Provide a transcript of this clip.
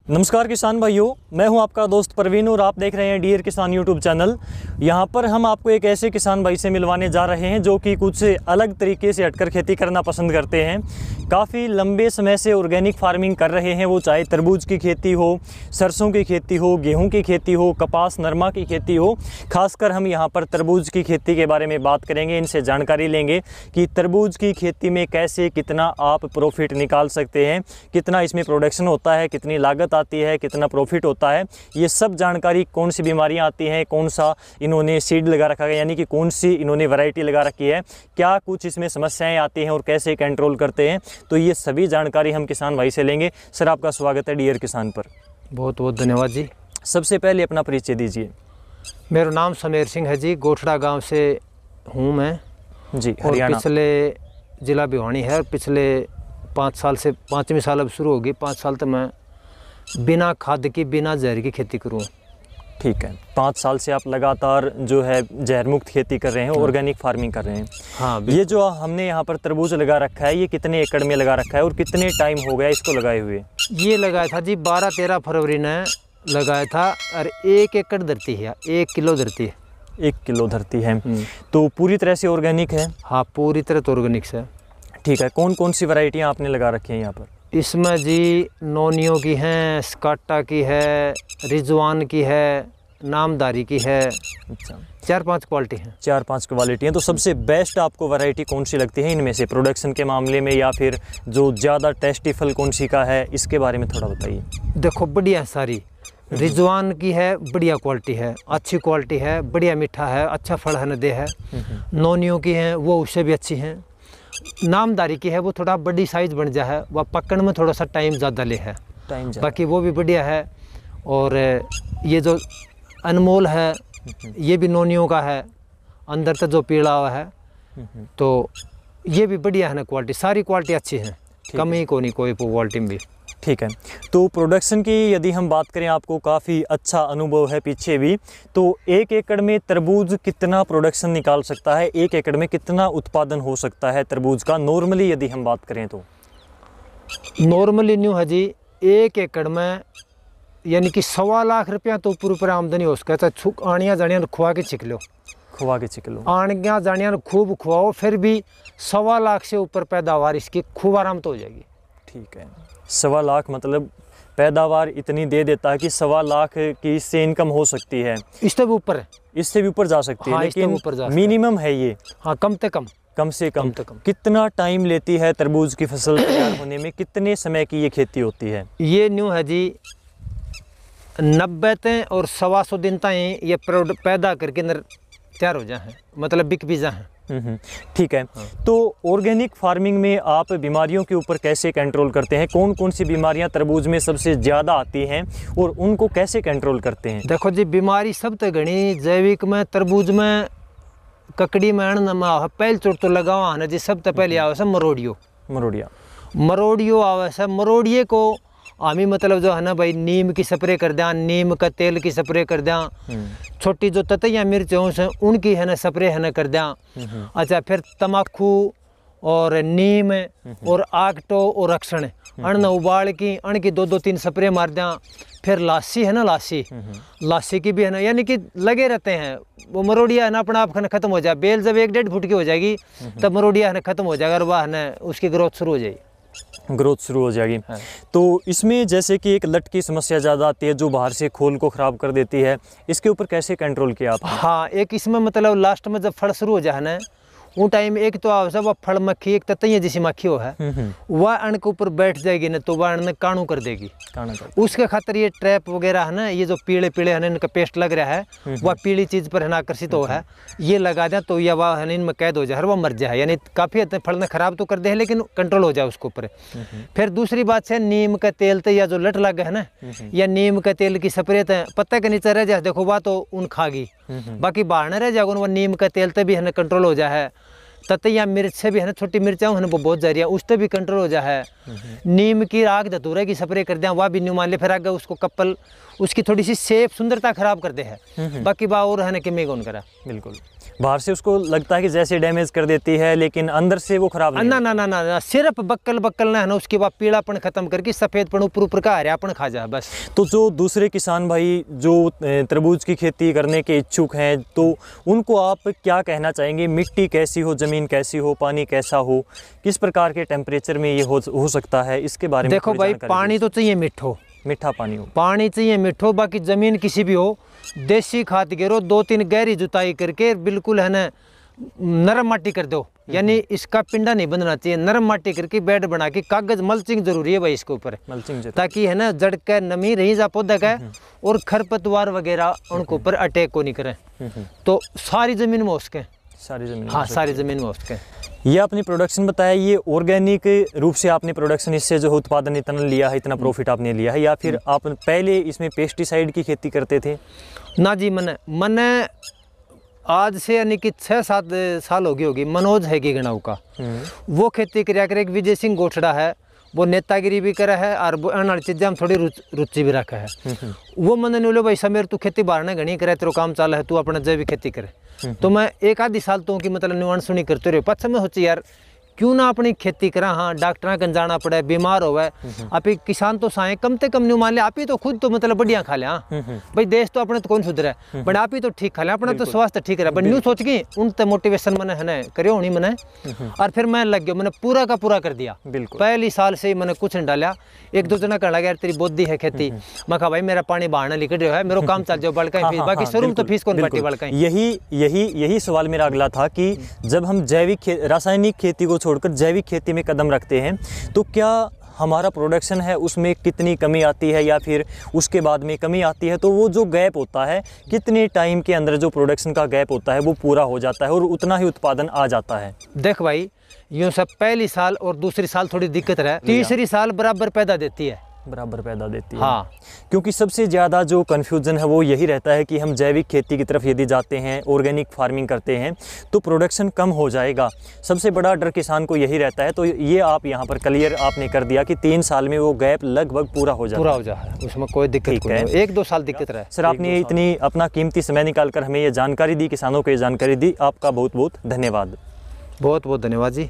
नमस्कार किसान भाइयों, मैं हूं आपका दोस्त परवीन और आप देख रहे हैं डियर किसान यूट्यूब चैनल। यहां पर हम आपको एक ऐसे किसान भाई से मिलवाने जा रहे हैं जो कि कुछ अलग तरीके से हटकर खेती करना पसंद करते हैं। काफ़ी लंबे समय से ऑर्गेनिक फार्मिंग कर रहे हैं, वो चाहे तरबूज की खेती हो, सरसों की खेती हो, गेहूं की खेती हो, कपास नरमा की खेती हो। खासकर हम यहां पर तरबूज की खेती के बारे में बात करेंगे, इनसे जानकारी लेंगे कि तरबूज की खेती में कैसे कितना आप प्रॉफिट निकाल सकते हैं, कितना इसमें प्रोडक्शन होता है, कितनी लागत आती है, कितना प्रॉफिट होता है। ये सब जानकारी, कौन सी बीमारियां आती हैं, कौन सा इन्होंने सीड लगा रखा है, यानी कि कौन सी इन्होंने वैरायटी लगा रखी है, क्या कुछ इसमें समस्याएं आती हैं और कैसे कंट्रोल करते हैं, तो ये सभी जानकारी हम किसान भाई से लेंगे। सर, आपका स्वागत है डियर किसान पर। बहुत बहुत धन्यवाद जी। सबसे पहले अपना परिचय दीजिए। मेरा नाम समेर सिंह है जी, गोठड़ा गांव से हूँ मैं जी, और हरियाणा। पिछले ज़िला भिवानी है और पिछले 5 साल से 5वीं साल अब शुरू होगी, 5 साल तक मैं बिना खाद की बिना जहर की खेती करूँ। ठीक है, 5 साल से आप लगातार जो है जहर मुक्त खेती कर रहे हैं, ऑर्गेनिक फार्मिंग कर रहे हैं। हाँ, ये जो हमने यहाँ पर तरबूज लगा रखा है, ये कितने एकड़ में लगा रखा है और कितने टाइम हो गया इसको लगाए हुए? ये लगाया था जी 12-13 फरवरी ने लगाया था और 1 एकड़ धरती है, 1 किलो धरती है। 1 किलो धरती है, तो पूरी तरह से ऑर्गेनिक है? हाँ, पूरी तरह तो ऑर्गेनिक है। ठीक है, कौन कौन सी वैरायटियाँ आपने लगा रखी हैं यहाँ पर? इसमें जी नोनियो की हैं, स्काटा की है, रिजवान की है, नामदारी की है। अच्छा, 4-5 क्वालिटी हैं। 4-5 क्वालिटी हैं। तो सबसे बेस्ट आपको वैरायटी कौन सी लगती है इनमें से, प्रोडक्शन के मामले में, या फिर जो ज़्यादा टेस्टी फल कौन सी का है, इसके बारे में थोड़ा बताइए। देखो, बढ़िया है सारी। रिजवान की है, बढ़िया क्वालिटी है, अच्छी क्वालिटी है, बढ़िया मीठा है, अच्छा फल है, दे है। नोनियो की है, वो उससे भी अच्छी हैं। नामदारी की है, वो थोड़ा बड़ी साइज बन जा है, वह पकड़ में थोड़ा सा टाइम ज़्यादा ले है, बाकी वो भी बढ़िया है। और ये जो अनमोल है, ये भी नोनियों का है, अंदर तक जो पीला हुआ है, तो ये भी बढ़िया है ना क्वालिटी। सारी क्वालिटी अच्छी है, कमी को नहीं कोई क्वालिटी में भी। ठीक है, तो प्रोडक्शन की यदि हम बात करें, आपको काफ़ी अच्छा अनुभव है पीछे भी, तो 1 एकड़ में तरबूज कितना प्रोडक्शन निकाल सकता है, 1 एकड़ में कितना उत्पादन हो सकता है तरबूज का नॉर्मली यदि हम बात करें तो? नॉर्मली न्यू है जी, 1 एकड़ में यानी कि 1.25 लाख रुपया तो ऊपर आमदनी हो सकता है। आनियाँ जानियाँ खुआ के छिक लो, आनियाँ जानियाँ खूब खुआओ, फिर भी 1.25 लाख से ऊपर पैदावार इसकी खूब आराम तो हो जाएगी। ठीक है, 1.25 लाख मतलब पैदावार इतनी दे देता है कि 1.25 लाख की इससे इनकम हो सकती है। इससे भी ऊपर है, इससे भी ऊपर जा सकती है। हाँ, लेकिन मिनिमम है ये। हाँ, कम से कम। कितना टाइम लेती है तरबूज की फसल तैयार होने में, कितने समय की ये खेती होती है? ये न्यू है जी 90 और 125 दिन तक ये पैदा करके अंदर तैयार हो जाए, मतलब बिक भी जाए। ठीक है। हाँ। तो ऑर्गेनिक फार्मिंग में आप बीमारियों के ऊपर कैसे कंट्रोल करते हैं? कौन कौन सी बीमारियां तरबूज में सबसे ज़्यादा आती हैं और उनको कैसे कंट्रोल करते हैं? देखो जी, बीमारी सब तो घनी जैविक में, तरबूज में, ककड़ी में पहले चोट तो लगावा है ना जी। सब तो पहले आवे सब मरोड़ियो आवे सब। मरोड़िए को आमी मतलब जो है ना भाई, नीम की स्प्रे कर दें, नीम का तेल की स्प्रे कर दें, छोटी जो ततैया मिर्च हैं उनकी है ना स्प्रे है ना कर दें। अच्छा, फिर तम्बाकू और नीम और आगटो और रक्षण अन्न उबाल की अन्न की 2-3 स्प्रे मार दें। फिर लासी है ना, लासी की भी है ना, यानी कि लगे रहते हैं। वो मरोड़िया है ना अपना आप खत्म हो जाए। बेल जब 1-1.5 फुट की हो जाएगी तब मरोड़िया है ना खत्म हो जाएगा और वह है ना उसकी ग्रोथ शुरू हो जाएगी। हाँ। तो इसमें जैसे कि एक लट की समस्या ज़्यादा आती है जो बाहर से खोल को ख़राब कर देती है, इसके ऊपर कैसे कंट्रोल किया आपने? हाँ, एक इसमें मतलब लास्ट में जब फल शुरू हो जाए ना, वो टाइम एक तो आवश्यक वह फल मक्खी, एक ततैया जैसी मक्खी हो है, वह अन्न के ऊपर बैठ जाएगी ना, तो वह अन्न काणू कर देगी। उसके खातिर ये ट्रैप वगैरह है ना, ये जो पीले है ना इनका पेस्ट लग रहा है, वह पीली चीज़ पर है ना आकर्षित हो है, ये लगा दें तो यह वह है ना इनमें कैद हो जाए, वह मर जाए। यानी काफ़ी हद तक फल ने खराब तो कर दे, लेकिन कंट्रोल हो जाए उसके ऊपर। फिर दूसरी बात है, नीम का तेल तो या जो लट लग है ना, या नीम का तेल की स्प्रे तो पत्ते के नीचे रह जाए, देखो वह तो उन खागी, बाकी बाहर न रह जाएगा, वह नीम का तेल तो भी है ना कंट्रोल हो जाए। ततैया मिर्च से भी है ना, छोटी मिर्चा है ना वो बहुत जहरी है, उससे भी कंट्रोल हो जाए। नीम की राख धतूरे की स्प्रे कर दें, वह भी न्यू मान ले, फिर आगे उसको कपल उसकी थोड़ी सी शेप सुंदरता खराब कर दे है, बाकी बा और है ना कि मैं कौन करा। बिल्कुल। बाहर से उसको लगता है कि जैसे डैमेज कर देती है, लेकिन अंदर से वो खराब नहीं। ना ना ना ना, सिर्फ बक्कल बक्कल ना है ना, उसके बाद पीलापन खत्म करके सफेदपन ऊपर ऊपर का हरापन खा जाए बस। तो जो दूसरे किसान भाई जो तरबूज की खेती करने के इच्छुक हैं, तो उनको आप क्या कहना चाहेंगे? मिट्टी कैसी हो, ज़मीन कैसी हो, पानी कैसा हो, किस प्रकार के टेम्परेचर में ये हो सकता है, इसके बारे में देखो भाई, पानी तो चाहिए मीठो, मीठा पानी हो, पानी चाहिए मीठो। बाकी ज़मीन किसी भी हो, देसी खाद गिरो, 2-3 गहरी जुताई करके बिल्कुल है ना नरम माटी कर दो, यानी इसका पिंडा नहीं बनना चाहिए, नरम माटी करके बेड बना के, कागज मल्चिंग जरूरी है भाई इसके ऊपर, मल्चिंग, ताकि है ना जड़ का नमी रही जा पौधा का, और खरपतवार वगैरह उनके ऊपर अटैक को नहीं करें। तो सारी ज़मीन में उसके, सारी ज़मीन, हाँ सारी ज़मीन में उसके। ये आपने प्रोडक्शन बताया, ये ऑर्गेनिक रूप से आपने प्रोडक्शन, इससे जो उत्पादन इतना लिया है, इतना प्रॉफिट आपने लिया है, या फिर आप पहले इसमें पेस्टिसाइड की खेती करते थे? ना जी, मैंने आज से यानी कि 6-7 साल हो गई होगी, मनोज है कि गणाऊ का, वो खेती कराया करे। एक विजय सिंह गोठड़ा है, वो नेतागिरी भी करा है और वो अन्य चीज़ें हम थोड़ी रुचि भी रखा है। वो मन नहीं बोलो भाई समीर तू खेती बाहर ना घनी करे, तेरा काम चाल है, तू अपना जैविक खेती करे। तो मैं 1 आधी साल तो कि मतलब निवाण सुनी करते रहे, पच्चीस में सोची यार क्यों ना अपनी खेती करा। हाँ डॉक्टर कन जाना पड़े, बीमार होवे, आप ही किसान तो साए कम से कम नहीं मान ले, आप ही तो खुद तो मतलब बढ़िया खा ले। हाँ भाई देश तो अपने तो कौन सुधरे, बट आप ही तो ठीक खा ले, अपना तो स्वास्थ्य ठीक रहे। बट न्यू सोच के उन तक मोटिवेशन मैंने है ना करियो नहीं मैंने, और फिर मैं लग गया, मैंने पूरा का पूरा कर दिया। पहली साल से ही मैंने कुछ नहीं डाला। 1-2 जना कहने लगा यार तेरी बुद्धि है खेती, मैं कहा भाई मेरा पानी बहाना लिख रहा है, मेरा काम चल जाओ, बड़का फीस बाकी शोरूम तो फीस कौन बाटी बड़का। यही सवाल मेरा अगला था कि जब हम रासायनिक खेती को छोड़कर जैविक खेती में कदम रखते हैं, तो क्या हमारा प्रोडक्शन है उसमें कितनी कमी आती है, या फिर उसके बाद में कमी आती है? तो वो जो गैप होता है, कितने टाइम के अंदर जो प्रोडक्शन का गैप होता है वो पूरा हो जाता है और उतना ही उत्पादन आ जाता है? देख भाई, यूँ सब पहली साल और दूसरी साल थोड़ी दिक्कत रहे, तीसरी साल बराबर पैदा देती है, बराबर पैदा देती है। हाँ, क्योंकि सबसे ज़्यादा जो कन्फ्यूज़न है वो यही रहता है कि हम जैविक खेती की तरफ यदि जाते हैं, ऑर्गेनिक फार्मिंग करते हैं, तो प्रोडक्शन कम हो जाएगा। सबसे बड़ा डर किसान को यही रहता है। तो ये आप यहाँ पर क्लियर आपने कर दिया कि 3 साल में वो गैप लगभग पूरा हो जाता है, उसमें कोई दिक्कत नहीं है। 1-2 साल दिक्कत रहे। सर आपने इतनी अपना कीमती समय निकाल कर हमें ये जानकारी दी, किसानों को ये जानकारी दी, आपका बहुत बहुत धन्यवाद। बहुत बहुत धन्यवाद जी।